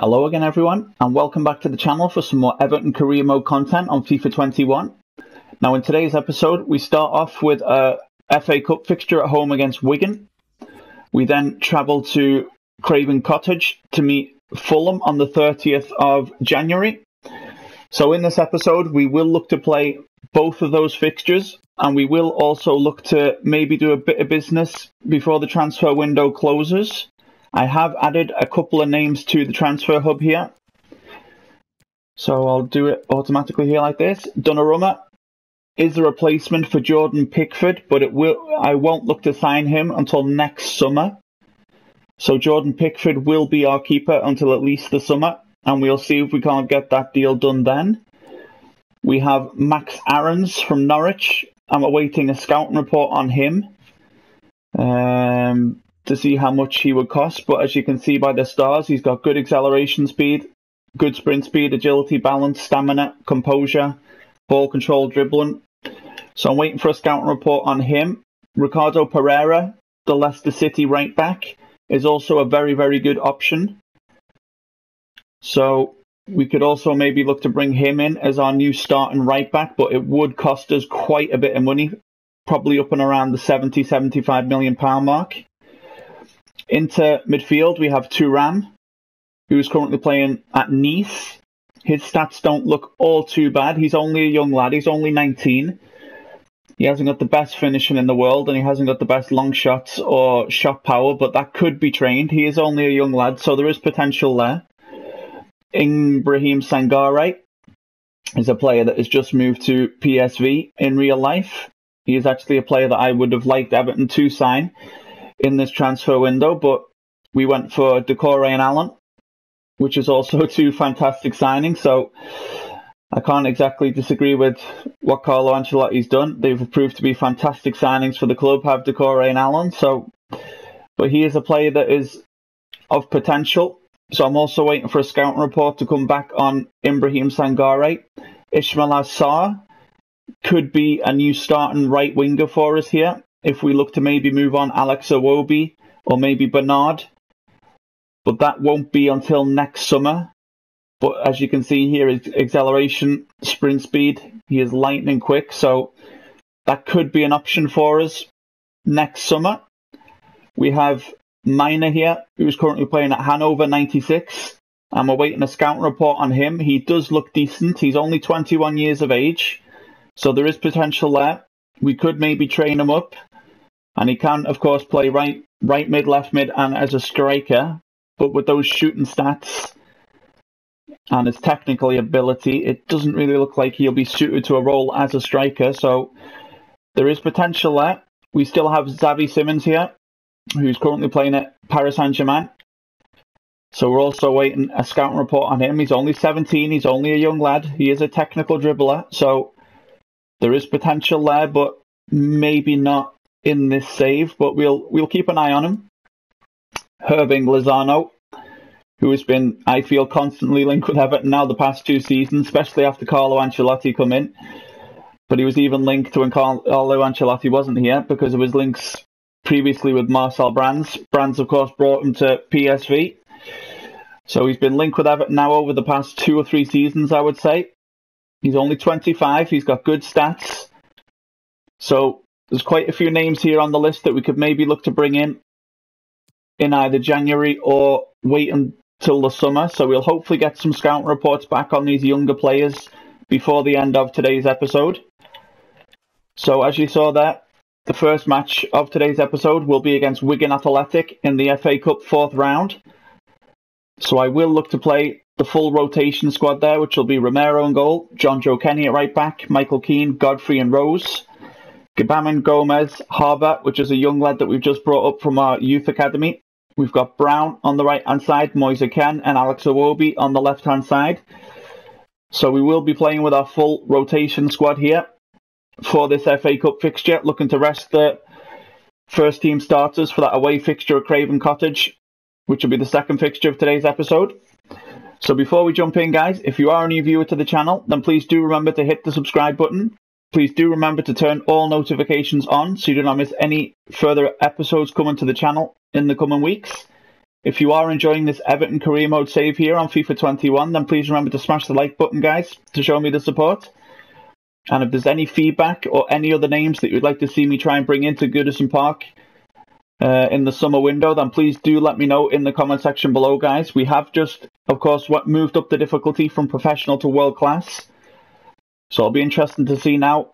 Hello again everyone, and welcome back to the channel for some more Everton career mode content on FIFA 21. Now in today's episode we start off with a FA Cup fixture at home against Wigan. We then travel to Craven Cottage to meet Fulham on the 30th of January. So in this episode we will look to play both of those fixtures, and we will also look to maybe do a bit of business before the transfer window closes. I have added a couple of names to the transfer hub here, so I'll do it automatically here like this. Donnarumma is a replacement for Jordan Pickford, but I won't look to sign him until next summer. So Jordan Pickford will be our keeper until at least the summer, and we'll see if we can't get that deal done then. We have Max Aarons from Norwich. I'm awaiting a scouting report on him to see how much he would cost, but as you can see by the stars, he's got good acceleration speed, good sprint speed, agility, balance, stamina, composure, ball control, dribbling. So I'm waiting for a scouting report on him. Ricardo Pereira, the Leicester City right back, is also a very, very good option. So we could also maybe look to bring him in as our new starting right back, but it would cost us quite a bit of money, probably up and around the £70–75 million mark. Into midfield, we have Thuram, who's currently playing at Nice. His stats don't look all too bad. He's only a young lad. He's only 19. He hasn't got the best finishing in the world, and he hasn't got the best long shots or shot power, but that could be trained. He is only a young lad, so there is potential there. Ibrahim Sangare is a player that has just moved to PSV in real life. He is actually a player that I would have liked Everton to sign in this transfer window, but we went for Decordova-Reid and Allen, which is also two fantastic signings, so I can't exactly disagree with what Carlo Ancelotti's done. They've proved to be fantastic signings for the club, have Decordova-Reid and Allen, but he is a player that is of potential. So I'm also waiting for a scouting report to come back on Ibrahim Sangare. Ismail Assar could be a new starting right winger for us here, if we look to maybe move on Alex Iwobi or maybe Bernard. But that won't be until next summer. But as you can see here, his acceleration, sprint speed, he is lightning quick. So that could be an option for us next summer. We have Mina here, who's currently playing at Hannover 96. I'm awaiting a scouting report on him. He does look decent. He's only 21 years of age, so there is potential there. We could maybe train him up, and he can, of course, play right mid, left mid, and as a striker. But with those shooting stats and his technical ability, it doesn't really look like he'll be suited to a role as a striker. So there is potential there. We still have Xavi Simons here, who's currently playing at Paris Saint-Germain. So we're also waiting a scouting report on him. He's only 17. He's only a young lad. He is a technical dribbler. So there is potential there, but maybe not in this save. But we'll keep an eye on him. Irving Lozano, who has been, I feel, constantly linked with Everton now the past 2 seasons, especially after Carlo Ancelotti come in. But he was even linked to when Carlo Ancelotti wasn't here because of his links previously with Marcel Brands. Brands, of course, brought him to PSV. So he's been linked with Everton now over the past 2 or 3 seasons, I would say. He's only 25. He's got good stats. So there's quite a few names here on the list that we could maybe look to bring in either January or wait until the summer. So we'll hopefully get some scouting reports back on these younger players before the end of today's episode. So as you saw there, the first match of today's episode will be against Wigan Athletic in the FA Cup 4th round. So I will look to play the full rotation squad there, which will be Romero in goal, John Joe Kenny at right back, Michael Keane, Godfrey and Rose, Gabaman, Gomez, Harbour, which is a young lad that we've just brought up from our youth academy. We've got Brown on the right-hand side, Moise Kean and Alex Iwobi on the left-hand side. So we will be playing with our full rotation squad here for this FA Cup fixture, looking to rest the first team starters for that away fixture at Craven Cottage, which will be the second fixture of today's episode. So before we jump in, guys, if you are a new viewer to the channel, then please do remember to hit the subscribe button. Please do remember to turn all notifications on so you do not miss any further episodes coming to the channel in the coming weeks. If you are enjoying this Everton career mode save here on FIFA 21, then please remember to smash the like button, guys, to show me the support. And if there's any feedback or any other names that you'd like to see me try and bring into Goodison Park in the summer window, then please do let me know in the comment section below, guys. We have just, of course, moved up the difficulty from professional to world class. So it'll be interesting to see now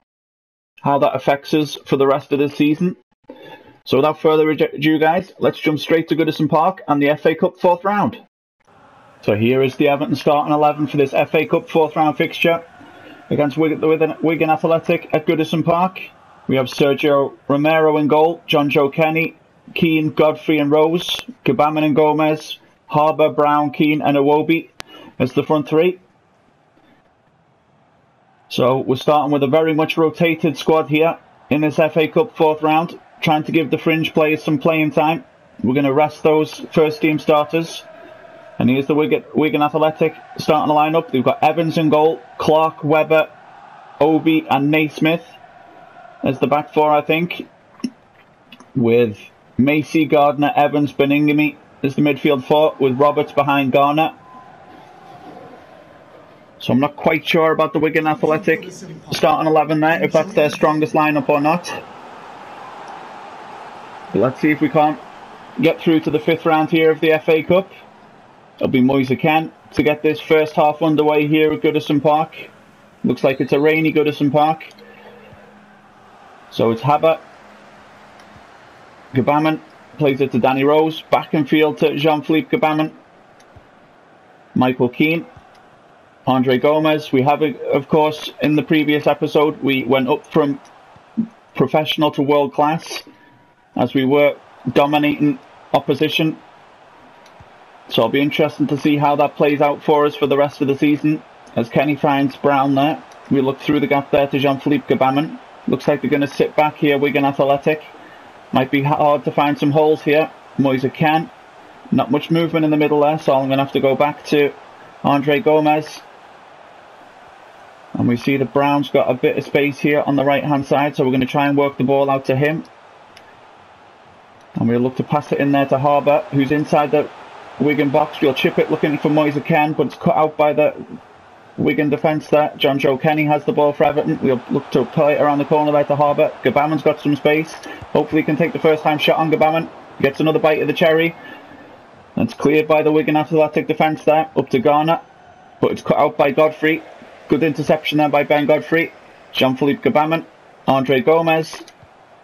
how that affects us for the rest of the season. So without further ado, guys, let's jump straight to Goodison Park and the FA Cup 4th round. So here is the Everton starting 11 for this FA Cup 4th round fixture against Wigan Athletic at Goodison Park. We have Sergio Romero in goal, John Joe Kenny, Keane, Godfrey and Rose, Gbamin and Gomez, Harbour, Brown, Keane and Iwobi as the front three. So we're starting with a very much rotated squad here in this FA Cup 4th round, trying to give the fringe players some playing time. We're going to rest those first team starters. And here's the Wigan Athletic starting the lineup. We've got Evans in goal, Clark, Webber, Obi and Naismith as the back four, I think. With Macy, Gardner, Evans, Beningame as the midfield four, with Roberts behind Garner. So I'm not quite sure about the Wigan Athletic starting 11 there, if that's their strongest lineup or not. But let's see if we can't get through to the 5th round here of the FA Cup. It'll be Moise Kean to get this first half underway here at Goodison Park. Looks like it's a rainy Goodison Park. So it's Haber. Gbamin plays it to Danny Rose. Back in field to Jean-Philippe Gbamin. Michael Keane. Andre Gomez. We have, of course, in the previous episode, we went up from professional to world class as we were dominating opposition. So it'll be interesting to see how that plays out for us for the rest of the season. As Kenny finds Brown there, we look through the gap there to Jean-Philippe Gbamin. Looks like they're going to sit back here, Wigan Athletic. Might be hard to find some holes here. Moise Kean. Not much movement in the middle there, so I'm going to have to go back to Andre Gomez. And we see that Brown's got a bit of space here on the right-hand side, so we're going to try and work the ball out to him. And we'll look to pass it in there to Harbour, who's inside the Wigan box. We'll chip it looking for Moise Kean, but it's cut out by the Wigan defence there. John Joe Kenny has the ball for Everton. We'll look to play it around the corner there to Harbour. Gbamin's got some space. Hopefully he can take the first time shot on Gbamin. Gets another bite of the cherry. That's cleared by the Wigan Athletic defence there. Up to Garner. But it's cut out by Godfrey. Good interception there by Ben Godfrey. Jean-Philippe Gbamin. Andre Gomez.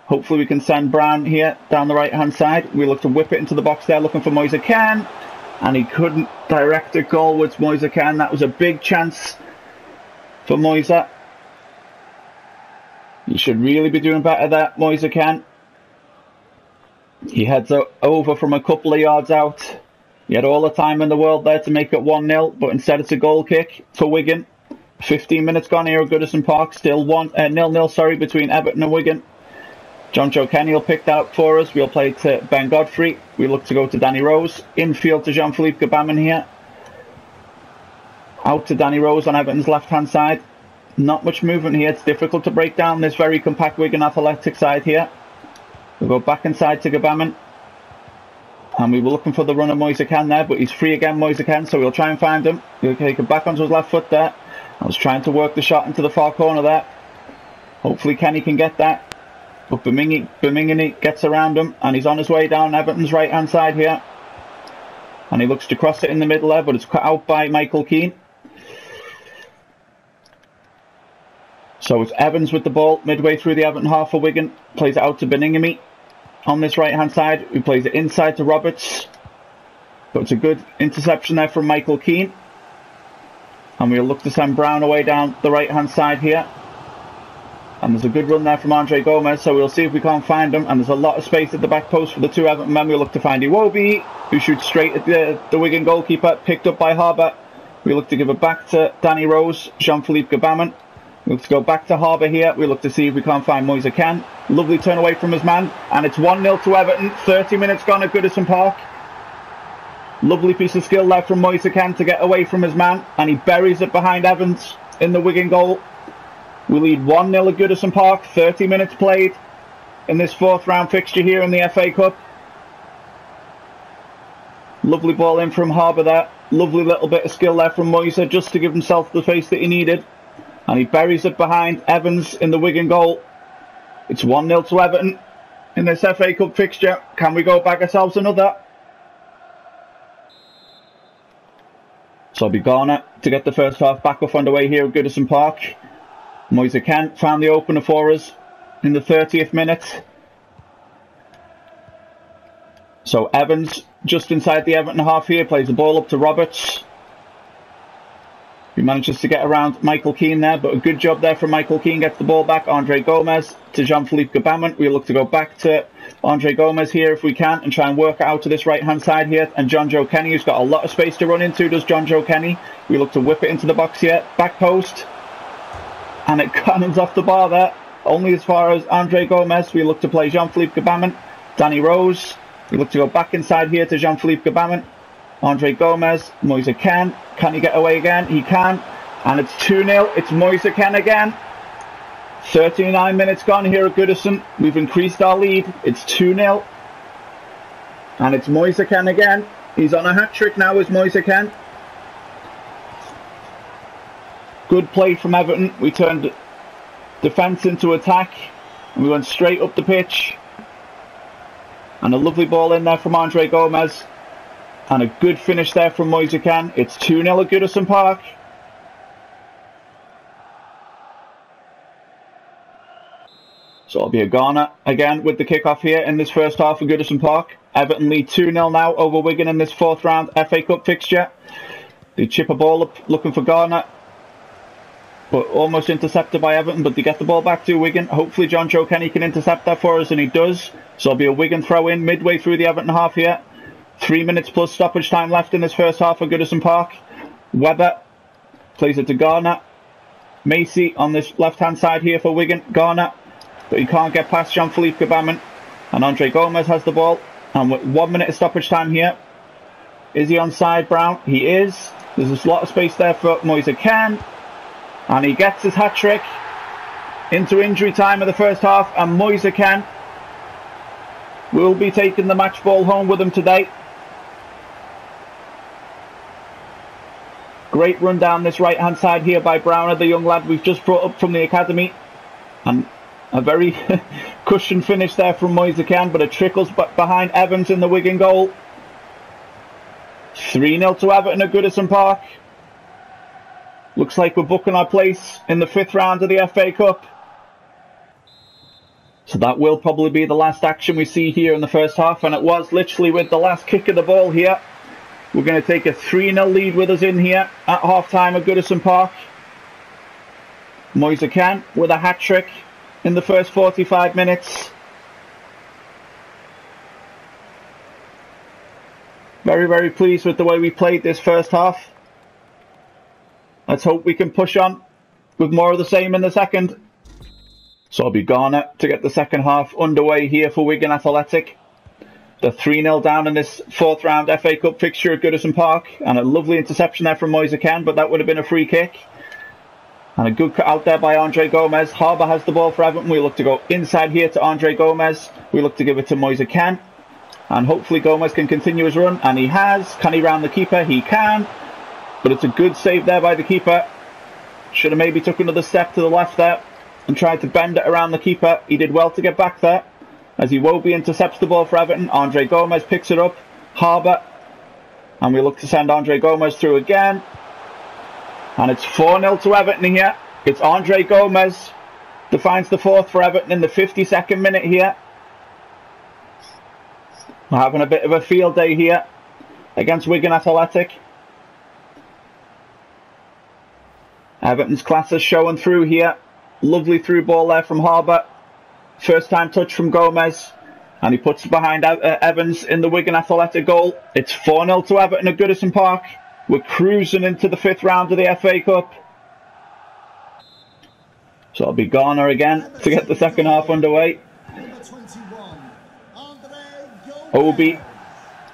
Hopefully we can send Brown here down the right hand side. We look to whip it into the box there looking for Moise Kean. And he couldn't direct it goalwards, Moise Kean. That was a big chance for Moise. You should really be doing better there, Moise Kean. He heads over from a couple of yards out. He had all the time in the world there to make it 1-0, but instead it's a goal kick for Wigan. 15 minutes gone here at Goodison Park. Still 0-0 between Everton and Wigan. John Joe Kenny will pick that up for us. We'll play to Ben Godfrey. We look to go to Danny Rose. Infield to Jean-Philippe Gbamin here. Out to Danny Rose on Everton's left-hand side. Not much movement here. It's difficult to break down this very compact Wigan Athletic side here. We'll go back inside to Gbamin. And we were looking for the run of Moise Kean there, but he's free again, Moise Kean, so we'll try and find him. He'll take it back onto his left foot there. I was trying to work the shot into the far corner there. Hopefully Kenny can get that. But Beningame gets around him, and he's on his way down Everton's right-hand side here. And he looks to cross it in the middle there, but it's cut out by Michael Keane. So it's Evans with the ball, midway through the Everton half for Wigan. Plays it out to Beningame on this right-hand side, who plays it inside to Roberts. But it's a good interception there from Michael Keane. And we'll look to send Brown away down the right-hand side here. And there's a good run there from Andre Gomez, so we'll see if we can't find him. And there's a lot of space at the back post for the two Everton men. We'll look to find Iwobi, who shoots straight at the Wigan goalkeeper, picked up by Harbour. We look to give it back to Danny Rose, Jean-Philippe Gbamin. We look to go back to Harbour here. We look to see if we can't find Moise Kean. Lovely turn away from his man. And it's 1-0 to Everton. 30 minutes gone at Goodison Park. Lovely piece of skill there from Moise Kean to get away from his man. And he buries it behind Evans in the Wigan goal. We lead 1-0 at Goodison Park. 30 minutes played in this 4th round fixture here in the FA Cup. Lovely ball in from Harbour there. Lovely little bit of skill there from Moyes just to give himself the space that he needed. And he buries it behind Evans in the Wigan goal. It's 1-0 to Everton in this FA Cup fixture. Can we go back ourselves another? So it'll be Garner to get the first half back off underway here at Goodison Park. Moise Kean found the opener for us in the 30th minute. So Evans, just inside the Everton half here, plays the ball up to Roberts. He manages to get around Michael Keane there, but a good job there from Michael Keane. Gets the ball back. Andre Gomez to Jean-Philippe Gbamin. We look to go back to Andre Gomez here if we can and try and work out to this right-hand side here. And John Joe Kenny, who's got a lot of space to run into, does John Joe Kenny. We look to whip it into the box here. Back post. And it cannons off the bar there. Only as far as Andre Gomez. We look to play Jean-Philippe Gbamin. Danny Rose. We look to go back inside here to Jean-Philippe Gbamin. Andre Gomez, Moise Kean. Can he get away again? He can. And it's 2-0. It's Moise Kean again. 39 minutes gone here at Goodison. We've increased our lead. It's 2-0. And it's Moise Kean again. He's on a hat-trick now as Moise Kean. Good play from Everton. We turned defence into attack. And we went straight up the pitch. And a lovely ball in there from Andre Gomez. And a good finish there from Moise Kean. It's 2-0 at Goodison Park. So it'll be a Garner again with the kickoff here in this first half of Goodison Park. Everton lead 2-0 now over Wigan in this fourth round FA Cup fixture. They chip a ball up looking for Garner, but almost intercepted by Everton, but they get the ball back to Wigan. Hopefully John Joe Kenny can intercept that for us, and he does. So it'll be a Wigan throw in midway through the Everton half here. 3 minutes plus stoppage time left in this first half of Goodison Park. Webber plays it to Garner. Macy on this left-hand side here for Wigan. Garner, but he can't get past Jean-Philippe Gbamin. And Andre Gomez has the ball. And with 1 minute of stoppage time here. Is he onside, Brown? He is. There's a lot of space there for Moise Kean. And he gets his hat-trick into injury time of the first half. And Moise Kean will be taking the match ball home with him today. Great run down this right-hand side here by Browner, the young lad we've just brought up from the academy. And a very cushioned finish there from Moise Kean, but it trickles behind Evans in the Wigan goal. 3-0 to Everton at Goodison Park. Looks like we're booking our place in the fifth round of the FA Cup. So that will probably be the last action we see here in the first half, and it was literally with the last kick of the ball here. We're going to take a 3-0 lead with us in here at half-time at Goodison Park. Moise Kean with a hat-trick in the first 45 minutes. Very, very pleased with the way we played this first half. Let's hope we can push on with more of the same in the second. So it'll be Garner to get the second half underway here for Wigan Athletic. They're 3-0 down in this fourth round FA Cup fixture at Goodison Park. And a lovely interception there from Moise Kean, but that would have been a free kick. And a good cut out there by Andre Gomez. Harbour has the ball for Everton. We look to go inside here to Andre Gomez. We look to give it to Moise Kean. And hopefully Gomez can continue his run. And he has. Can he round the keeper? He can. But it's a good save there by the keeper. Should have maybe took another step to the left there and tried to bend it around the keeper. He did well to get back there, as Iwobi intercepts the ball for Everton. Andre Gomez picks it up. Harbour. And we look to send Andre Gomez through again. And it's 4-0 to Everton here. It's Andre Gomez defines the fourth for Everton in the 52nd minute here. We're having a bit of a field day here against Wigan Athletic. Everton's class is showing through here. Lovely through ball there from Harbour. First time touch from Gomez. And he puts it behind Evans in the Wigan Athletic goal. It's 4-0 to Everton at Goodison Park. We're cruising into the fifth round of the FA Cup. So it'll be Garner again to get the second half underway. Obi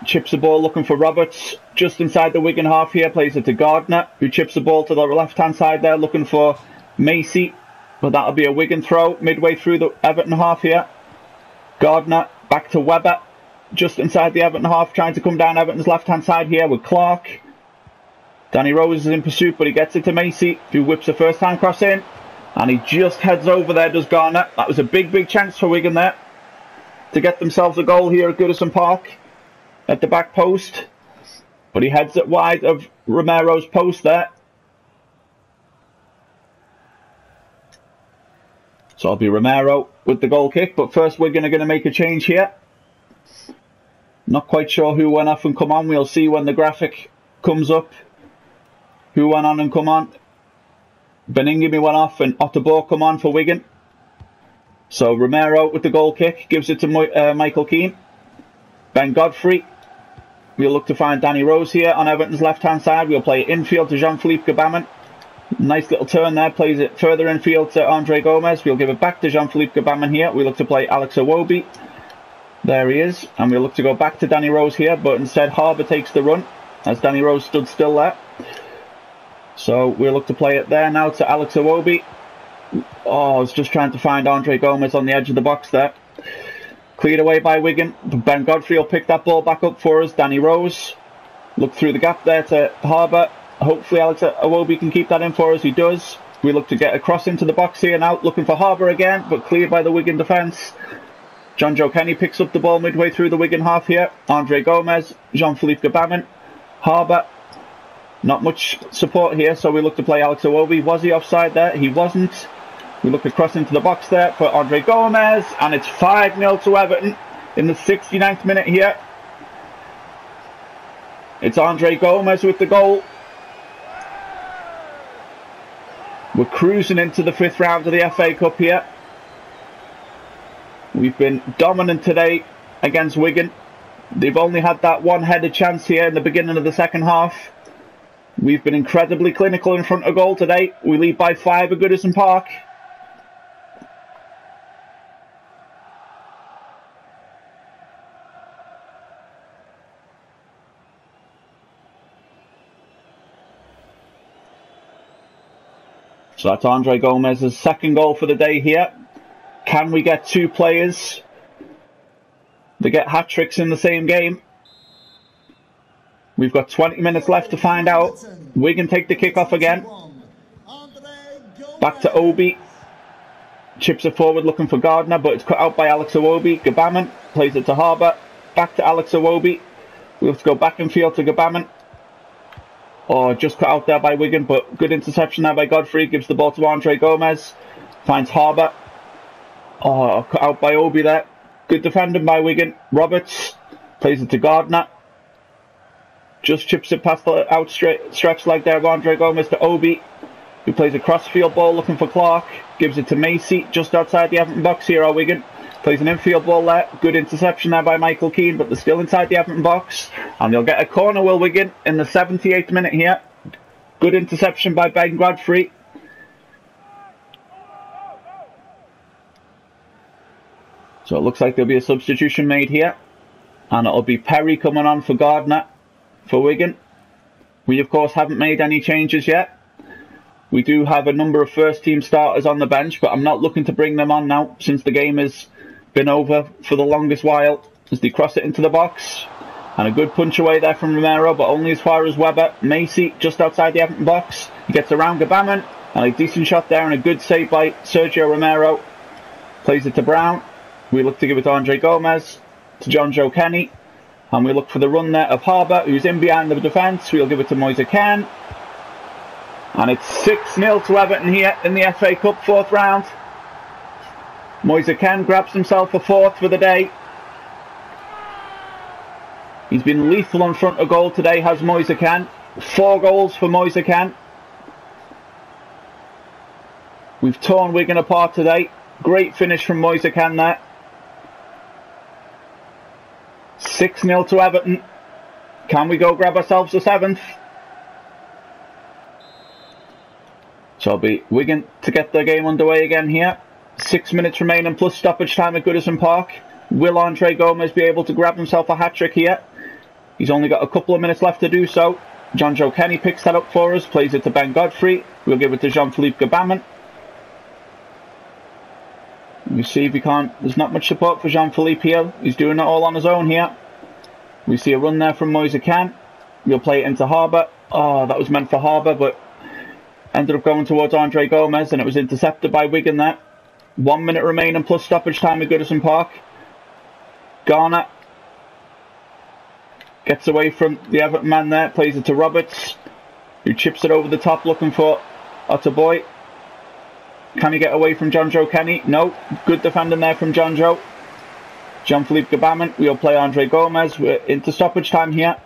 chips the ball looking for Roberts. Just inside the Wigan half here. Plays it to Gardner, who chips the ball to the left-hand side there looking for Macy. But that'll be a Wigan throw midway through the Everton half here. Gardner back to Webber. just inside the Everton half, trying to come down Everton's left-hand side here with Clark. Danny Rose is in pursuit, but he gets it to Macy, who whips a first-time cross in. And he just heads over there, does Garner. That was a big, big chance for Wigan there to get themselves a goal here at Goodison Park at the back post. But he heads it wide of Romero's post there. So it'll be Romero with the goal kick. But first, Wigan are going to make a change here. Not quite sure who went off and come on. We'll see when the graphic comes up who went on and come on. Beningame went off and Otterbo come on for Wigan. So Romero with the goal kick gives it to Michael Keane. Ben Godfrey. We'll look to find Danny Rose here on Everton's left-hand side. We'll play it infield to Jean-Philippe Gbamin. Nice little turn there. Plays it further infield to Andre Gomez. We'll give it back to Jean-Philippe Gbamin here. We look to play Alex Iwobi. There he is. And we'll look to go back to Danny Rose here. But instead Harbour takes the run as Danny Rose stood still there. So we'll look to play it there now to Alex Iwobi. Oh, I was just trying to find Andre Gomez on the edge of the box there. Cleared away by Wigan. Ben Godfrey will pick that ball back up for us. Danny Rose. Look through the gap there to Harbour. Hopefully Alex Iwobi can keep that in for us. He does. We look to get across into the box here now. Looking for Harbour again, but cleared by the Wigan defence. John Joe Kenny picks up the ball midway through the Wigan half here. Andre Gomez. Jean-Philippe Gbamin. Harbour. Not much support here, so we look to play Alex Iwobi. Was he offside there? He wasn't. We look across into the box there for Andre Gomez, and it's 5-0 to Everton in the 69th minute here. It's Andre Gomez with the goal. We're cruising into the 5th round of the FA Cup here. We've been dominant today against Wigan. They've only had that one-headed chance here in the beginning of the second half. We've been incredibly clinical in front of goal today. We lead by 5 at Goodison Park. So that's Andre Gomez's second goal for the day here. Can we get 2 players that get hat-tricks in the same game? We've got 20 minutes left to find out. Wigan take the kick-off again. Back to Obi. Chips it forward looking for Gardner, but it's cut out by Alex Iwobi. Gbamin plays it to Harbour. Back to Alex Iwobi. We have to go back in field to Gbamin. Oh, just cut out there by Wigan, but good interception there by Godfrey. Gives the ball to Andre Gomez. Finds Harbour. Oh, cut out by Obi there. Good defending by Wigan. Roberts plays it to Gardner. Just chips it past the outstretched leg there of Andre Gomez to Obi, who plays a crossfield ball looking for Clark. Gives it to Macy just outside the Everton box here at Wigan. Plays an infield ball there. Good interception there by Michael Keane, but they're still inside the Everton box. And they'll get a corner, will Wigan, in the 78th minute here. Good interception by Ben Godfrey. So it looks like there'll be a substitution made here. And it'll be Perry coming on for Gardner for Wigan. We of course haven't made any changes yet. We do have a number of first team starters on the bench, but I'm not looking to bring them on now since the game has been over for the longest while, as they cross it into the box. And a good punch away there from Romero, but only as far as Webber. Macy just outside the Everton box. He gets around Gbamin, and a decent shot there and a good save by Sergio Romero. Plays it to Brown. We look to give it to Andre Gomez, to John Joe Kenny. And we look for the run there of Harbour, who's in behind the defence. We'll give it to Moise Kean. And it's 6-0 to Everton here in the FA Cup 4th round. Moise Kean grabs himself a 4th for the day. He's been lethal in front of goal today, has Moise Kean. 4 goals for Moise Kean. We've torn Wigan apart today. Great finish from Moise Kean there. 6-0 to Everton. Can we go grab ourselves a 7th? So it'll be Wigan to get the game underway again here. 6 minutes remaining plus stoppage time at Goodison Park. Will Andre Gomez be able to grab himself a hat-trick here? He's only got a couple of minutes left to do so. John Joe Kenny picks that up for us. Plays it to Ben Godfrey. We'll give it to Jean-Philippe Gbamin. We see if he can't. There's not much support for Jean-Philippe here. He's doing it all on his own here. We see a run there from Moise Kean. We'll play it into Harbour. Oh, that was meant for Harbour, but ended up going towards Andre Gomez, and it was intercepted by Wigan there. 1 minute remaining plus stoppage time at Goodison Park. Garner gets away from the Everton man there, plays it to Roberts, who chips it over the top looking for Otterboy. Can he get away from John Joe Kenny? No. Good defending there from John Joe. Jean-Philippe Gabaman. We'll play Andre Gomez. We're into stoppage time here.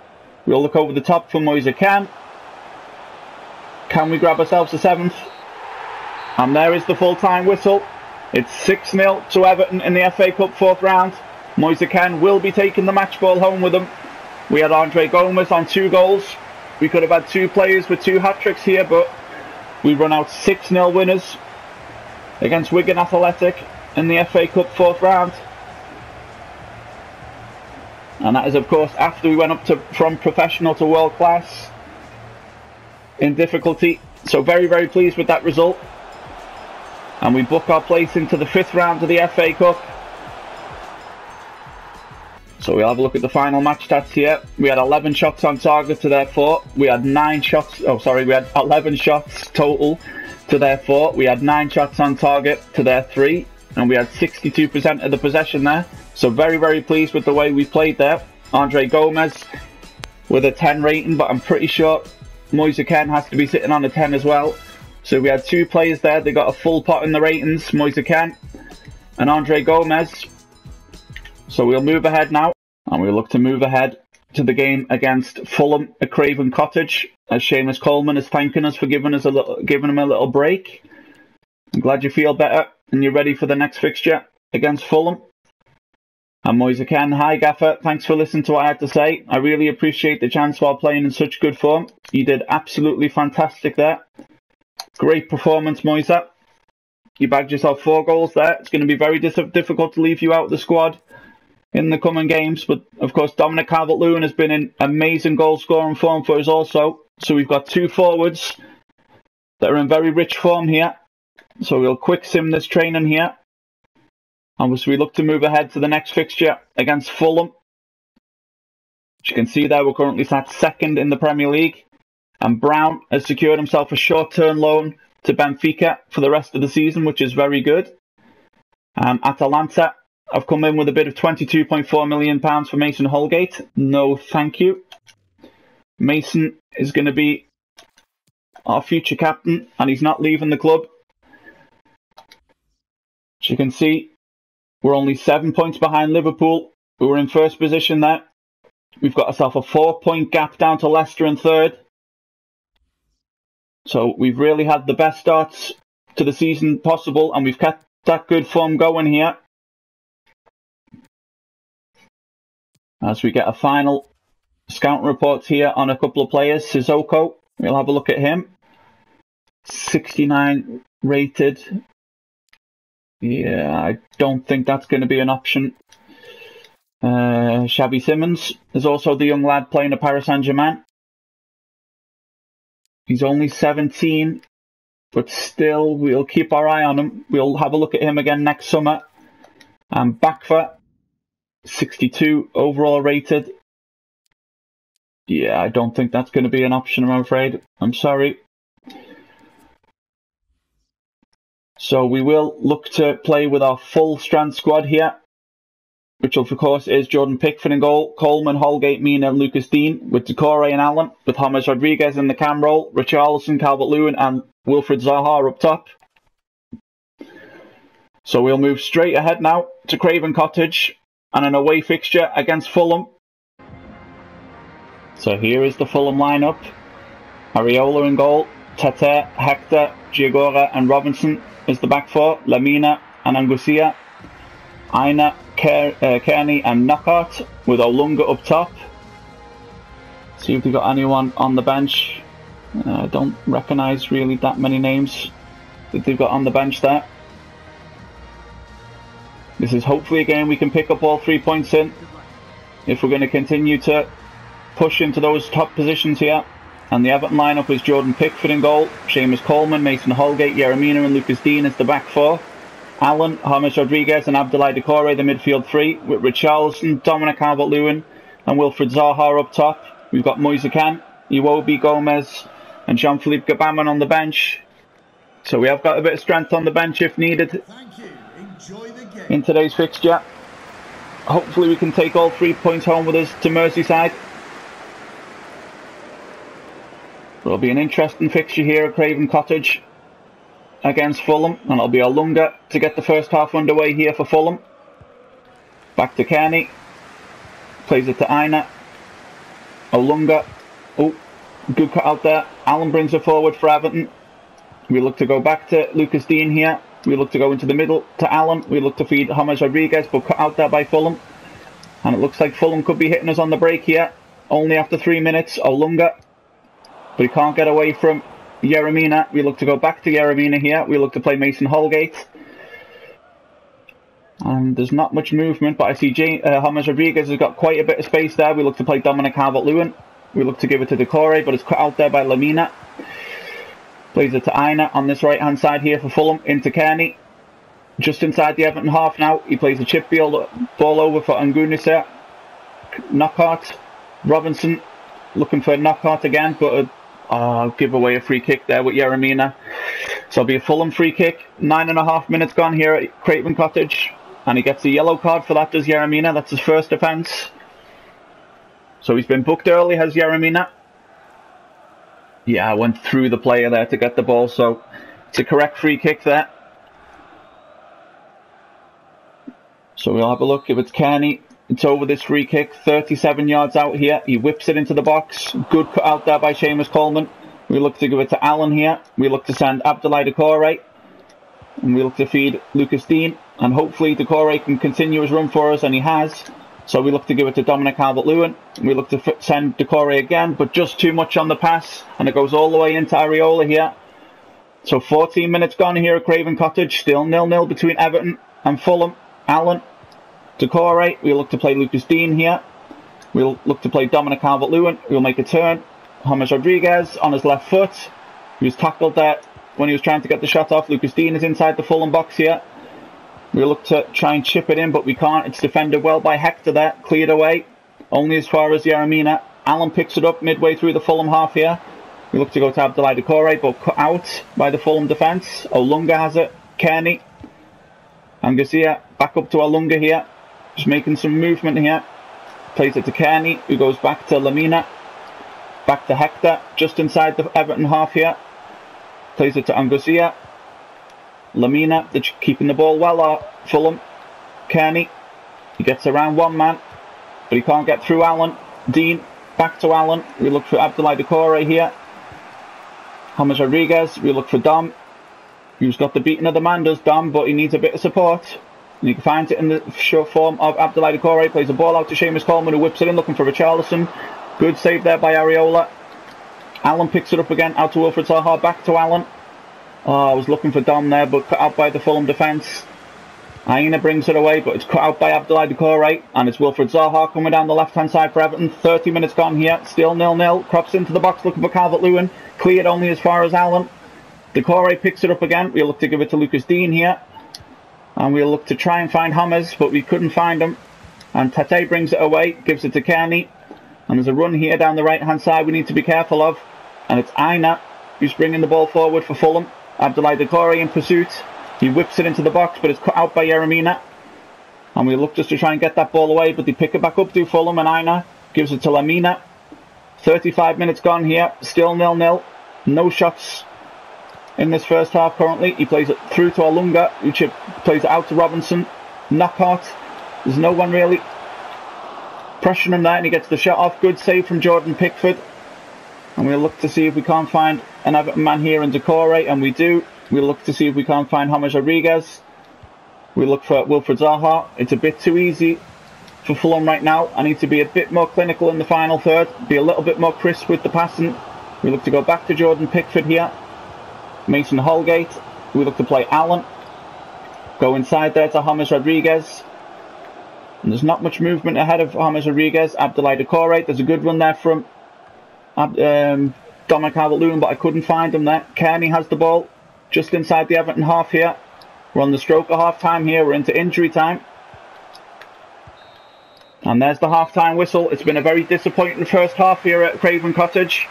We'll look over the top for Moise Kean. Can we grab ourselves a 7th? And there is the full-time whistle. It's 6-0 to Everton in the FA Cup 4th round. Moise Kean will be taking the match ball home with him. We had Andre Gomez on 2 goals. We could have had 2 players with 2 hat-tricks here, but we run out 6-0 winners against Wigan Athletic in the FA Cup 4th round. And that is, of course, after we went up from professional to world class in difficulty. So very, very pleased with that result. And we book our place into the 5th round of the FA Cup. So we'll have a look at the final match stats here. We had 11 shots on target to their 4. We had 11 shots total to their 4. We had 9 shots on target to their 3. And we had 62% of the possession there. So very, very pleased with the way we played there. Andre Gomez with a 10 rating, but I'm pretty sure Moise Kean has to be sitting on a 10 as well. So we had 2 players there. They got a full pot in the ratings, Moise Kean and Andre Gomez. So we'll move ahead now, and we'll look to move ahead to the game against Fulham at Craven Cottage, as Seamus Coleman is thanking us for giving him a little break. I'm glad you feel better and you're ready for the next fixture against Fulham. And Moise Kean, hi Gaffer, thanks for listening to what I had to say. I really appreciate the chance while playing in such good form. You did absolutely fantastic there. Great performance, Moise. You bagged yourself 4 goals there. It's going to be very difficult to leave you out of the squad in the coming games. But, of course, Dominic Calvert-Lewin has been in amazing goal-scoring form for us also. So we've got 2 forwards that are in very rich form here. So we'll quick sim this training here. And as we look to move ahead to the next fixture against Fulham. As you can see there, we're currently sat 2nd in the Premier League. And Brown has secured himself a short-term loan to Benfica for the rest of the season, which is very good. Atalanta have come in with a bid of £22.4 million for Mason Holgate. No, thank you. Mason is going to be our future captain, and he's not leaving the club. As you can see, we're only 7 points behind Liverpool, who were in 1st position there. We've got ourselves a 4-point gap down to Leicester in 3rd. So we've really had the best starts to the season possible, and we've kept that good form going here. As we get a final scout report here on a couple of players. Sissoko, we'll have a look at him. 69 rated. Yeah, I don't think that's going to be an option. Xavi Simons is also the young lad playing at Paris Saint-Germain. He's only 17, but still, we'll keep our eye on him. We'll have a look at him again next summer. And Bakfa, 62 overall rated. Yeah, I don't think that's going to be an option, I'm afraid. I'm sorry. So we will look to play with our full strength squad here, which of course is Jordan Pickford in goal, Coleman, Holgate, Mina and Lucas Dean, with Decore and Allen, with James Rodriguez in the cam role, Richarlison, Calvert-Lewin and Wilfred Zaha up top. So we'll move straight ahead now to Craven Cottage and an away fixture against Fulham. So here is the Fulham lineup. Areola in goal, Tete, Hector, Giagora and Robinson is the back 4, Lamina and Angucia, Aina, Kearney and Knockout with Olunga up top. See if they've got anyone on the bench. I don't recognise really that many names that they've got on the bench there. This is hopefully a game we can pick up all 3 points in if we're going to continue to push into those top positions here. And the Everton lineup is Jordan Pickford in goal, Seamus Coleman, Mason Holgate, Yerry Mina and Lucas Dean as the back 4. Allen, James Rodriguez and Abdoulaye Doucouré, the midfield three, with Richarlison, Dominic Calvert-Lewin and Wilfried Zaha up top. We've got Moise Kean, Iwobi, Gomez and Jean-Philippe Gbamin on the bench. So we have got a bit of strength on the bench if needed. Thank you. Enjoy the game. In today's fixture. Hopefully we can take all 3 points home with us to Merseyside. There'll be an interesting fixture here at Craven Cottage against Fulham, and it'll be Olunga to get the first half underway here for Fulham. Back to Kearney, plays it to Aina. Olunga, oh, good cut out there. Allen brings it forward for Everton. We look to go back to Lucas Dean here. We look to go into the middle to Allen. We look to feed James Rodriguez, but cut out there by Fulham. And it looks like Fulham could be hitting us on the break here. Only after 3 minutes, Olunga. But he can't get away from Yerry. We look to go back to Yerry here. We look to play Mason Holgate. And there's not much movement, but I see James Rodriguez has got quite a bit of space there. We look to play Dominic Calvert-Lewin. We look to give it to Doucouré, but it's cut out there by Mina. Plays it to Aina on this right hand side here for Fulham, into Kearney. Just inside the Everton half now. He plays a chip ball over for Ungunisser. Knockout. Robinson looking for a knockout again, but give away a free kick there with Yerry. So it'll be a Fulham free kick. 9.5 minutes gone here at Craven Cottage. And he gets a yellow card for that, does Yerry. That's his first offence. So he's been booked early, has Yerry. Yeah, I went through the player there to get the ball, so it's a correct free kick there. So we'll have a look. If it's Kearney, it's over this free kick, 37 yards out here. He whips it into the box. Good cut out there by Seamus Coleman. We look to give it to Allen here. We look to send Abdoulaye Doucouré. And we look to feed Lucas Dean. And hopefully Doucouré can continue his run for us, and he has. So we look to give it to Dominic Calvert-Lewin. We look to send Doucouré again, but just too much on the pass. And it goes all the way into Areola here. So 14 minutes gone here at Craven Cottage. Still 0-0 between Everton and Fulham. Allen, Doucouré. We look to play Lucas Dean here. We'll look to play Dominic Calvert-Lewin. We'll make a turn. James Rodriguez on his left foot. He was tackled there when he was trying to get the shot off. Lucas Dean is inside the Fulham box here. We look to try and chip it in, but we can't. It's defended well by Hector there. Cleared away. Only as far as Yerry. Allen picks it up midway through the Fulham half here. We look to go to Abdoulaye Doucouré, but cut out by the Fulham defence. Olunga has it. Kearney. And Garcia back up to Olunga here. Just making some movement here. Plays it to Kearney, who goes back to Mina. Back to Hector, just inside the Everton half here. Plays it to Angusia. Mina, keeping the ball well, Fulham. Kearney, he gets around one man, but he can't get through Allen. Dean, back to Allen. We look for Abdoulaye Doucouré here. James Rodriguez, we look for Dom. He's got the beating of the man, does Dom, but he needs a bit of support. And he finds it in the short form of Abdoulaye Doucouré. Plays the ball out to Seamus Coleman, who whips it in, looking for Richarlison. Good save there by Areola. Allen picks it up again, out to Wilfried Zaha, back to Allen. I was looking for Dom there, but cut out by the Fulham defence. Aina brings it away, but it's cut out by Abdoulaye Doucouré. And it's Wilfried Zaha coming down the left-hand side for Everton. 30 minutes gone here, still 0-0. Crops into the box, looking for Calvert-Lewin. Cleared only as far as Allen. Doucouré picks it up again. We'll look to give it to Lucas Dean here. And we'll look to try and find James, but we couldn't find him. And Tate brings it away, gives it to Kearney. And there's a run here down the right-hand side we need to be careful of. And it's Aina who's bringing the ball forward for Fulham. Abdoulaye Doucouré in pursuit. He whips it into the box, but it's cut out by Yerry. And we look just to try and get that ball away, but they pick it back up to Fulham, and Aina gives it to Mina. 35 minutes gone here, still 0-0. No shots in this first half currently. He plays it through to Olunga, who plays it out to Robinson. Knockout. There's no one really pressuring him there, and he gets the shot off. Good save from Jordan Pickford. And we'll look to see if we can't find an Everton man here in Doucouré, and we do. We'll look to see if we can't find James Rodriguez. We look for Wilfried Zaha. It's a bit too easy for Fulham right now. I need to be a bit more clinical in the final third, be a little bit more crisp with the passing. We look to go back to Jordan Pickford here. Mason Holgate. We look to play Allen. Go inside there to James Rodriguez. And there's not much movement ahead of James Rodriguez. Abdoulaye Doucouré. There's a good run there from Dominic Calvert-Lewin, but I couldn't find him there. Kearney has the ball just inside the Everton half here. We're on the stroke of half-time here. We're into injury time. And there's the half-time whistle. It's been a very disappointing first half here at Craven Cottage.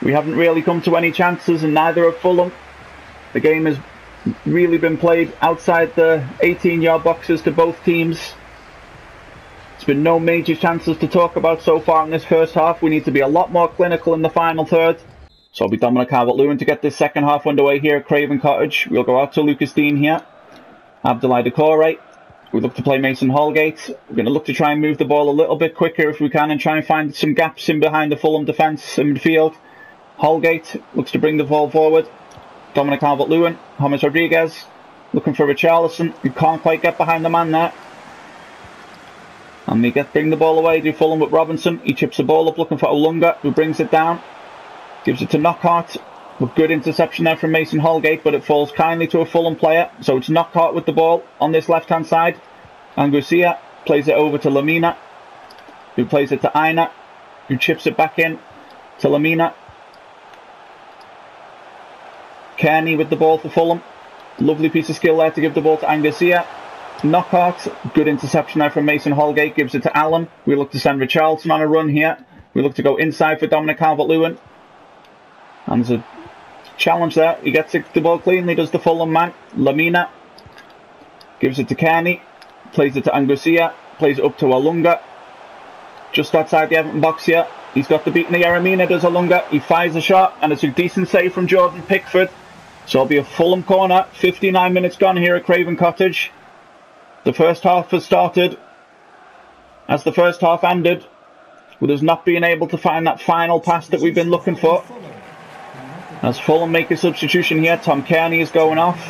We haven't really come to any chances, and neither have Fulham. The game has really been played outside the 18-yard boxes to both teams. There's been no major chances to talk about so far in this first half. We need to be a lot more clinical in the final third. So it'll be Dominic Calvert-Lewin to get this second half underway here at Craven Cottage. We'll go out to Lucas Dean here. Abdoulaye Doucouré. We look to play Mason Holgate. We're going to look to try and move the ball a little bit quicker if we can and try and find some gaps in behind the Fulham defence in midfield. Holgate looks to bring the ball forward. Dominic Calvert-Lewin. James Rodriguez looking for Richarlison. He can't quite get behind the man there. And they bring the ball away to Fulham with Robinson. He chips the ball up looking for Olunga, who brings it down. Gives it to Knockhart. With good interception there from Mason Holgate, but it falls kindly to a Fulham player. So it's Knockhart with the ball on this left-hand side. Angucia plays it over to Mina, who plays it to Aina, who chips it back in to Mina. Kearney with the ball for Fulham. Lovely piece of skill there to give the ball to Angucia. Knockhart, good interception there from Mason Holgate, gives it to Allen. We look to send Richarlison on a run here. We look to go inside for Dominic Calvert-Lewin. And there's a challenge there. He gets the ball cleanly, does the Fulham man. Lamina gives it to Kearney. Plays it to Angucia. Plays it up to Olunga. Just outside the Everton box here. He's got the beating of Yerry, does Olunga. He fires a shot, and it's a decent save from Jordan Pickford. So it'll be a Fulham corner. 59 minutes gone here at Craven Cottage. The first half has started. As the first half ended, with us not being able to find that final pass that we've been looking for. As Fulham make a substitution here, Tom Kearney is going off.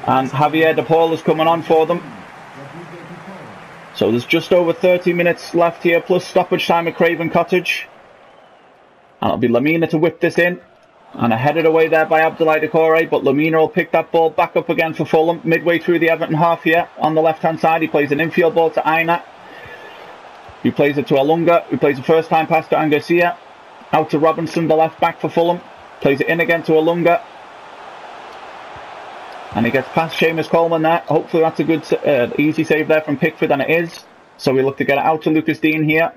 And Javier De Paul is coming on for them. So there's just over 30 minutes left here, plus stoppage time at Craven Cottage. And it'll be Lamina to whip this in. And headed away there by Abdoulaye Doucouré, but Lamina will pick that ball back up again for Fulham. Midway through the Everton half here, on the left-hand side, he plays an infield ball to Aina. He plays it to Olunga, who plays a first-time pass to Angucia. Out to Robinson, the left-back for Fulham. Plays it in again to Olunga. And he gets past Seamus Coleman there. Hopefully that's a good, easy save there from Pickford, and it is. So we look to get it out to Lucas Dean here.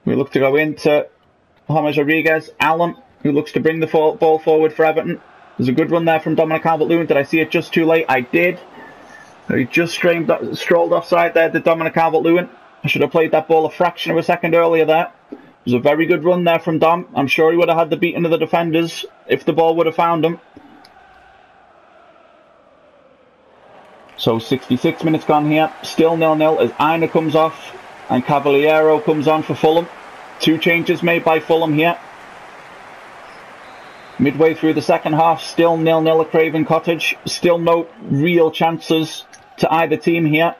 We look to go into James Rodriguez. Allen, who looks to bring the ball forward for Everton. There's a good run there from Dominic Calvert-Lewin. Did I see it just too late? I did. He just strolled offside there to Dominic Calvert-Lewin. I should have played that ball a fraction of a second earlier there. It was a very good run there from Dom. I'm sure he would have had the beating of the defenders if the ball would have found him. So 66 minutes gone here. Still 0-0 as Aina comes off and Cavaliero comes on for Fulham. Two changes made by Fulham here. Midway through the second half, still 0-0 at Craven Cottage. Still no real chances to either team here.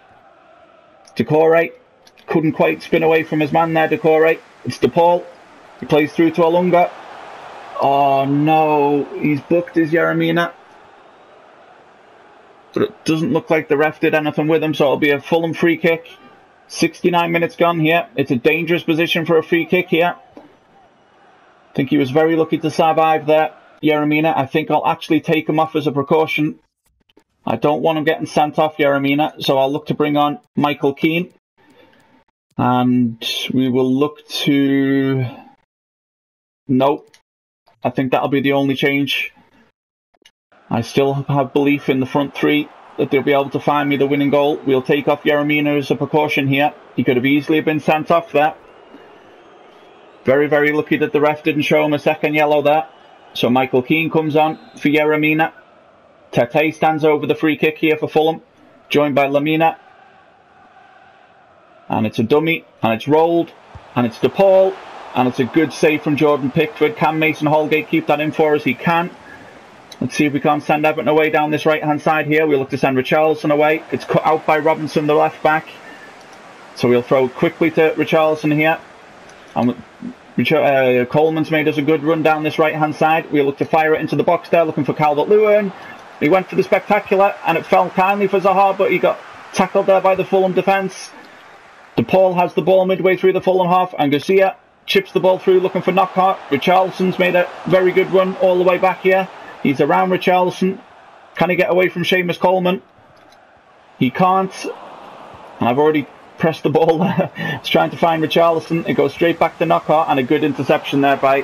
Doucouré couldn't quite spin away from his man there, Doucouré. It's De Paul. He plays through to Olunga. Oh no, he's booked his Yerry. But it doesn't look like the ref did anything with him, so it'll be a Fulham free kick. 69 minutes gone here. It's a dangerous position for a free kick here. I think he was very lucky to survive there, Yerry. I think I'll actually take him off as a precaution. I don't want him getting sent off, Yerry, so I'll look to bring on Michael Keane. And we will look to... Nope. I think that'll be the only change. I still have belief in the front three that they'll be able to find me the winning goal. We'll take off Yerry as a precaution here. He could have easily been sent off there. Very, very lucky that the ref didn't show him a second yellow there. So Michael Keane comes on for Yerry. Tete stands over the free kick here for Fulham, joined by Lamina. And it's a dummy, and it's rolled, and it's De Paul, and it's a good save from Jordan Pickford. Can Mason Holgate keep that in for us? He can. Let's see if we can't send Everton away down this right-hand side here. We'll look to send Richarlison away. It's cut out by Robinson, the left-back. So we'll throw quickly to Richarlison here. And Coleman's made us a good run down this right-hand side. We'll look to fire it into the box there, looking for Calvert-Lewin. He went for the spectacular, and it fell kindly for Zaha, but he got tackled there by the Fulham defence. De Paul has the ball midway through the Fulham half, and Garcia chips the ball through, looking for Knockhart. Richarlison's made a very good run all the way back here. He's around Richarlison. Can he get away from Seamus Coleman? He can't. And I've already pressed the ball there. It's trying to find Richarlison. It goes straight back to Knockout, and a good interception there by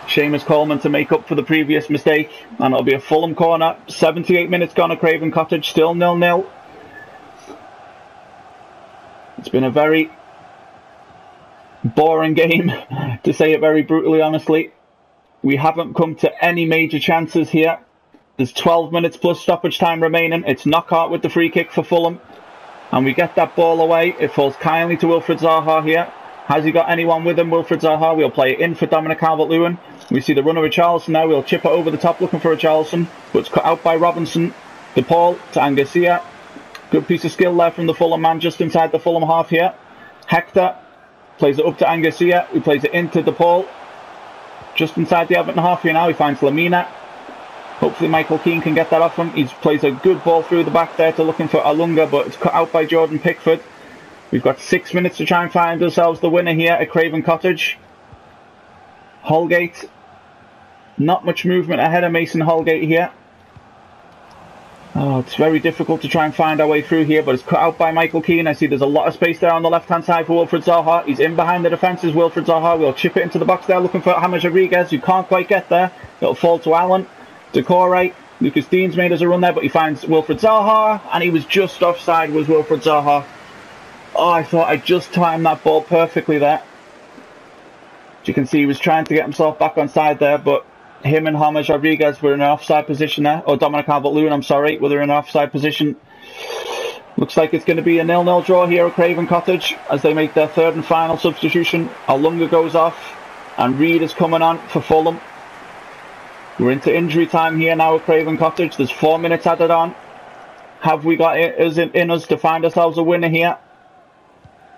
Seamus Coleman to make up for the previous mistake. And it'll be a Fulham corner. 78 minutes gone at Craven Cottage, still 0-0. It's been a very boring game, to say it very brutally honestly. We haven't come to any major chances here. There's 12 minutes plus stoppage time remaining. It's Knockout with the free kick for Fulham. And we get that ball away. It falls kindly to Wilfried Zaha here. Has he got anyone with him, Wilfried Zaha? We'll play it in for Dominic Calvert-Lewin. We see the runner Richarlison now. We'll chip it over the top looking for Richarlison. But it's cut out by Robinson. DePaul to Angucia. Good piece of skill there from the Fulham man just inside the Fulham half here. Hector plays it up to Angucia, who plays it into DePaul. Just inside the Everton half here now, he finds Mina. Hopefully Michael Keane can get that off him. He plays a good ball through the back there to looking for Olunga, but it's cut out by Jordan Pickford. We've got 6 minutes to try and find ourselves the winner here at Craven Cottage. Holgate. Not much movement ahead of Mason Holgate here. Oh, it's very difficult to try and find our way through here, but it's cut out by Michael Keane. I see there's a lot of space there on the left-hand side for Wilfried Zaha. He's in behind the defences, Wilfried Zaha. We'll chip it into the box there, looking for James Rodriguez, who can't quite get there. It'll fall to Allen. Decordova-Reid. Lucas Dean's made us a run there, but he finds Wilfried Zaha, and he was just offside, was Wilfried Zaha. Oh, I thought I just timed that ball perfectly there. As you can see, he was trying to get himself back on side there, but him and James Rodriguez were in an offside position there. Or Dominic Calvert-Lewin, I'm sorry, were in an offside position. Looks like it's going to be a 0-0 draw here at Craven Cottage as they make their third and final substitution. Olunga goes off, and Reid is coming on for Fulham. We're into injury time here now at Craven Cottage. There's 4 minutes added on. Have we got it in us to find ourselves a winner here?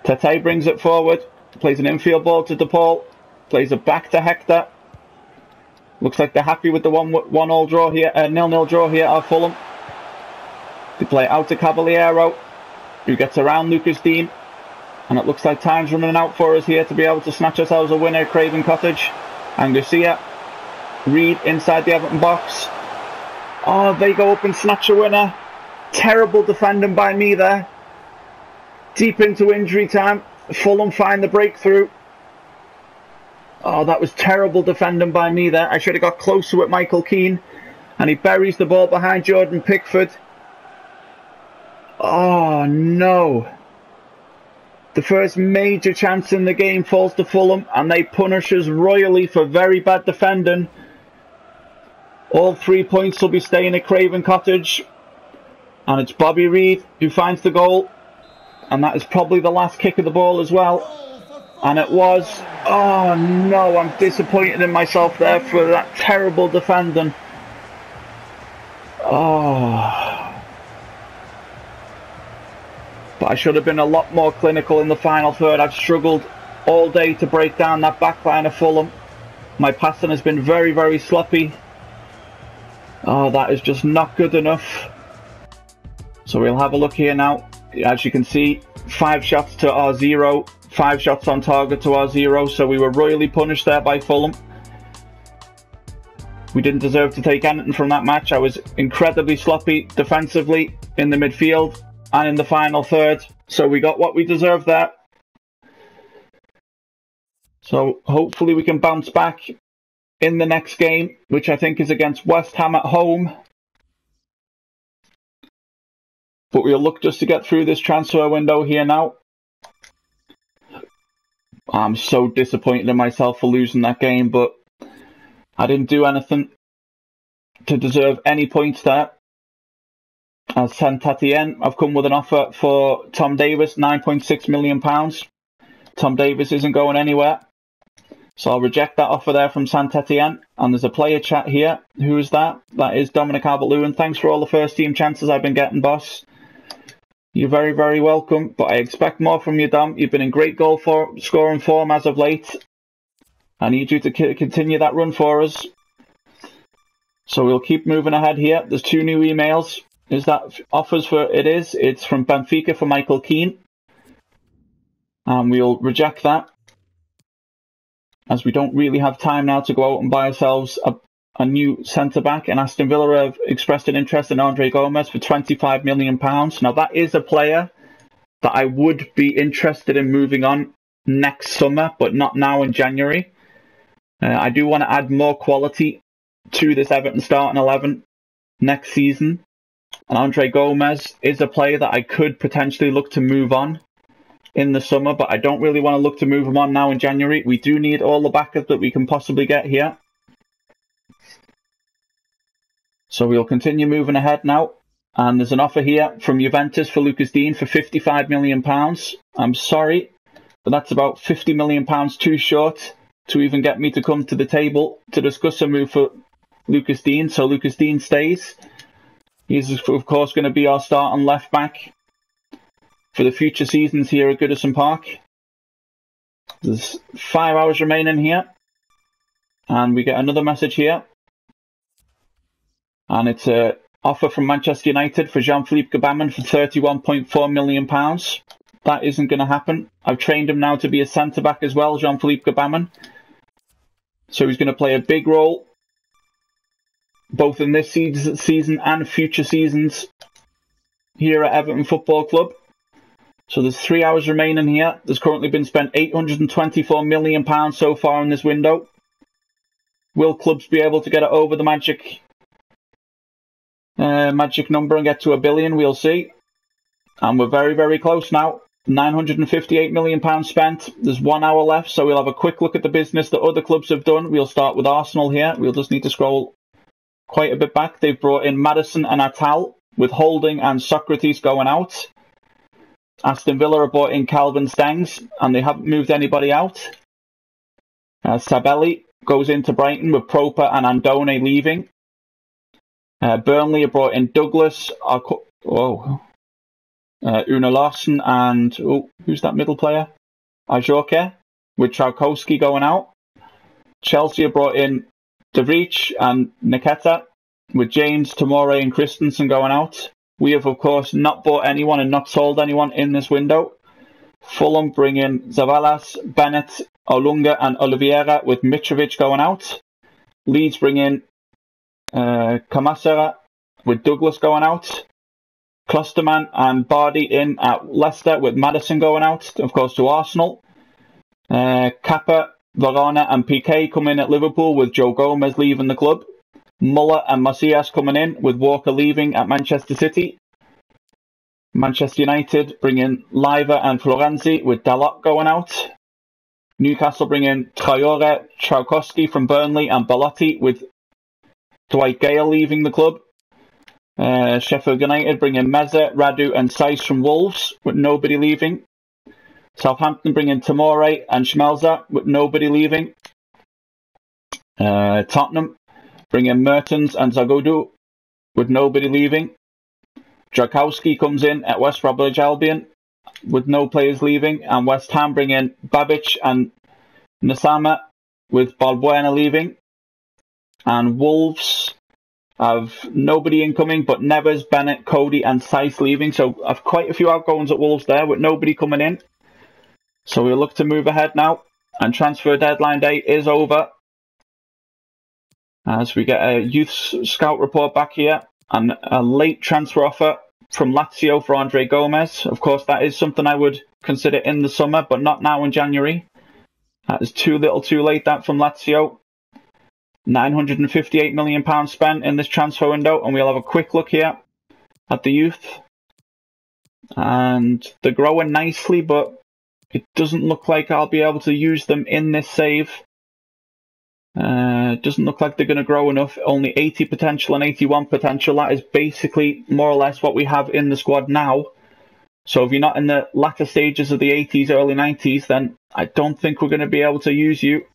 Tete brings it forward. Plays an infield ball to DePaul. Plays it back to Hector. Looks like they're happy with the 1-0 draw here, 0-0 draw here at Fulham. They play it out to Caballero, who gets around Lucas Dean. And it looks like time's running out for us here to be able to snatch ourselves a winner at Craven Cottage. Angucia. Reid inside the Everton box. Oh, they go up and snatch a winner. Terrible defending by me there. Deep into injury time. Fulham find the breakthrough. Oh, that was terrible defending by me there. I should have got closer with Michael Keane. And he buries the ball behind Jordan Pickford. Oh, no. The first major chance in the game falls to Fulham, and they punish us royally for very bad defending. All 3 points will be staying at Craven Cottage. And it's Bobby Reid who finds the goal. And that is probably the last kick of the ball as well. And it was. Oh no, I'm disappointed in myself there for that terrible defending. Oh. But I should have been a lot more clinical in the final third. I've struggled all day to break down that back line of Fulham. My passing has been very, very sloppy. Oh, that is just not good enough. So we'll have a look here now. As you can see, 5 shots to our 0. 5 shots on target to our 0. So we were royally punished there by Fulham. We didn't deserve to take anything from that match. I was incredibly sloppy defensively in the midfield and in the final third. So we got what we deserved there. So hopefully we can bounce back in the next game, which I think is against West Ham at home. But we'll look just to get through this transfer window here now. I'm so disappointed in myself for losing that game, but I didn't do anything to deserve any points there. As Saint-Étienne, I've come with an offer for Tom Davis, £9.6 million. Tom Davis isn't going anywhere. So I'll reject that offer there from Saint-Étienne. And there's a player chat here. Who is that? That is Dominic Calvert-Lewin. Thanks for all the first team chances I've been getting, boss. You're very, very welcome. But I expect more from you, Dom. You've been in great goal scoring form as of late. I need you to continue that run for us. So we'll keep moving ahead here. There's 2 new emails. Is that offers for it is? It's from Benfica for Michael Keane. And we'll reject that, as we don't really have time now to go out and buy ourselves a new centre-back, and Aston Villa have expressed an interest in Andre Gomes for £25 million. Now, that is a player that I would be interested in moving on next summer, but not now in January. I do want to add more quality to this Everton starting 11 next season. And Andre Gomes is a player that I could potentially look to move on in the summer, but I don't really want to look to move him on now in January. We do need all the backup that we can possibly get here. So we'll continue moving ahead now. And there's an offer here from Juventus for Lucas Digne for £55 million. I'm sorry, but that's about £50 million too short to even get me to come to the table to discuss a move for Lucas Digne. So Lucas Digne stays. He's, of course, going to be our starting left back for the future seasons here at Goodison Park. There's 5 hours remaining here. And we get another message here. And it's a offer from Manchester United for Jean-Philippe Gbamin for £31.4 million. That isn't going to happen. I've trained him now to be a centre-back as well, Jean-Philippe Gbamin. So he's going to play a big role, both in this season and future seasons here at Everton Football Club. So there's 3 hours remaining here. There's currently been spent £824 million so far in this window. Will clubs be able to get it over the magic number and get to £1 billion? We'll see. And we're very, very close now. £958 million spent. There's 1 hour left, so we'll have a quick look at the business that other clubs have done. We'll start with Arsenal here. We'll just need to scroll quite a bit back. They've brought in Maddison and Atal, with Holding and Socrates going out. Aston Villa have brought in Calvin Stengs, and they haven't moved anybody out. Sabelli goes into Brighton with Proper and Andone leaving. Burnley have brought in Douglas, Una Larson, and who's that middle player? Ajorque, with Traukovsky going out. Chelsea have brought in De Vrij and Niketa, with James, Tomori and Christensen going out. We have, of course, not bought anyone and not sold anyone in this window. Fulham bring in Zavalas, Bennett, Olunga and Oliveira, with Mitrovic going out. Leeds bring in Kamasera, with Douglas going out. Klosterman and Bardi in at Leicester, with Maddison going out, of course, to Arsenal. Kappa, Varane and Piqué come in at Liverpool, with Joe Gomez leaving the club. Muller and Macias coming in, with Walker leaving at Manchester City. Manchester United bring in Leiva and Florenzi, with Dalot going out. Newcastle bring in Traore, Traukovsky from Burnley and Belotti, with Dwight Gale leaving the club. Sheffield United bring in Meza, Radu and Saiss from Wolves, with nobody leaving. Southampton bring in Tomori and Schmelzer, with nobody leaving. Tottenham bring in Mertens and Zagodu, with nobody leaving. Drakowski comes in at West Bromwich Albion, with no players leaving. And West Ham bring in Babic and Nasama, with Balbuena leaving. And Wolves have nobody incoming, but Neves, Bennett, Cody and Saiss leaving. So I've quite a few outgoings at Wolves there, with nobody coming in. So we'll look to move ahead now. And transfer deadline day is over, as we get a youth scout report back here. And a late transfer offer from Lazio for Andre Gomes. Of course, that is something I would consider in the summer, but not now in January. That is too little too late, that, from Lazio. £958 million spent in this transfer window, and we'll have a quick look here at the youth. And they're growing nicely, but it doesn't look like I'll be able to use them in this save. It doesn't look like they're going to grow enough. Only 80 potential and 81 potential. That is basically more or less what we have in the squad now. So if you're not in the latter stages of the 80s, early 90s, then I don't think we're going to be able to use you.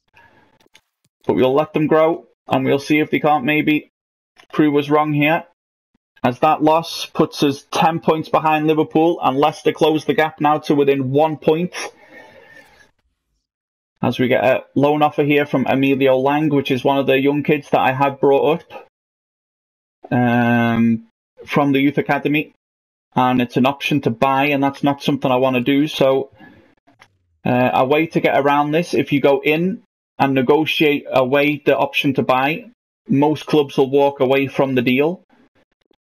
But we'll let them grow, and we'll see if they can't maybe prove us wrong here. As that loss puts us 10 points behind Liverpool, and Leicester close the gap now to within 1 point. As we get a loan offer here from Emilio Lang, which is one of the young kids that I have brought up from the youth academy. And it's an option to buy, and that's not something I want to do. So a way to get around this, if you go in and negotiate away the option to buy, most clubs will walk away from the deal.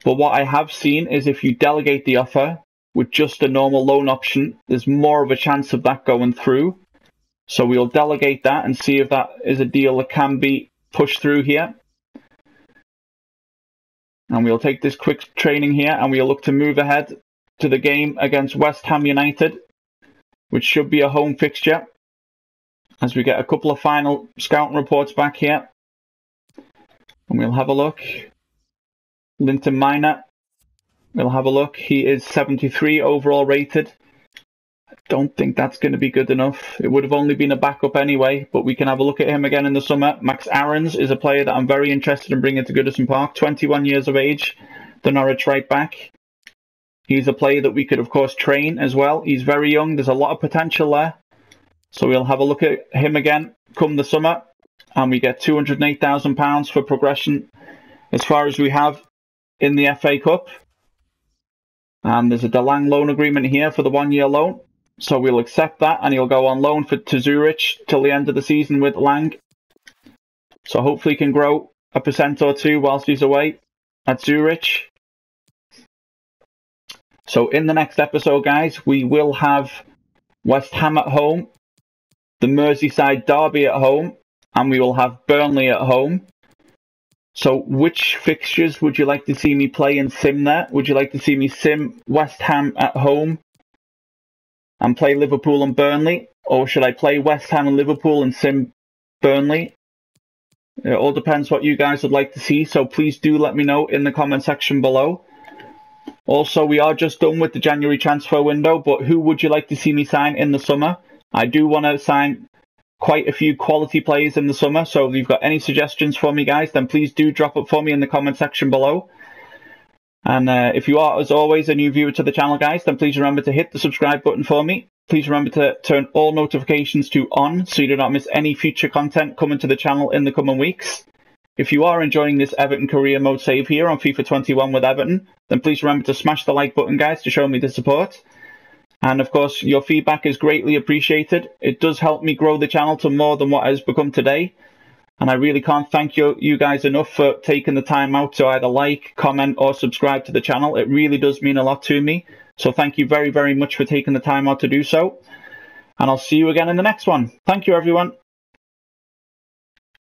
But what I have seen is if you delegate the offer with just a normal loan option, there's more of a chance of that going through. So we'll delegate that and see if that is a deal that can be pushed through here. And we'll take this quick training here and we'll look to move ahead to the game against West Ham United, which should be a home fixture, as we get a couple of final scouting reports back here. And we'll have a look. Mina, we'll have a look. He is 73 overall rated. I don't think that's going to be good enough. It would have only been a backup anyway, but we can have a look at him again in the summer. Max Aarons is a player that I'm very interested in bringing to Goodison Park. 21 years of age, the Norwich right back. He's a player that we could, of course, train as well. He's very young. There's a lot of potential there. So we'll have a look at him again come the summer. And we get £208,000 for progression as far as we have in the FA.CUP. And there's a DeLang loan agreement here for the 1-year loan. So we'll accept that and he'll go on loan to Zurich till the end of the season with Lang. So hopefully he can grow a % or two whilst he's away at Zurich. So in the next episode, guys, we will have West Ham at home, the Merseyside derby at home, and we will have Burnley at home. So which fixtures would you like to see me play and sim there? Would you like to see me sim West Ham at home and play Liverpool and Burnley? Or should I play West Ham and Liverpool and sim Burnley? It all depends what you guys would like to see. So please do let me know in the comment section below. Also, we are just done with the January transfer window, but who would you like to see me sign in the summer? I do want to sign quite a few quality players in the summer, so if you've got any suggestions for me, guys, then please do drop it for me in the comment section below. And if you are, as always, a new viewer to the channel, guys, then please remember to hit the subscribe button for me. Please remember to turn all notifications to on so you do not miss any future content coming to the channel in the coming weeks. If you are enjoying this Everton career mode save here on FIFA 21 with Everton, then please remember to smash the like button, guys, to show me the support. And of course, your feedback is greatly appreciated. It does help me grow the channel to more than what has become today. And I really can't thank you guys enough for taking the time out to either like, comment, or subscribe to the channel. It really does mean a lot to me. So thank you very, very much for taking the time out to do so. And I'll see you again in the next one. Thank you, everyone.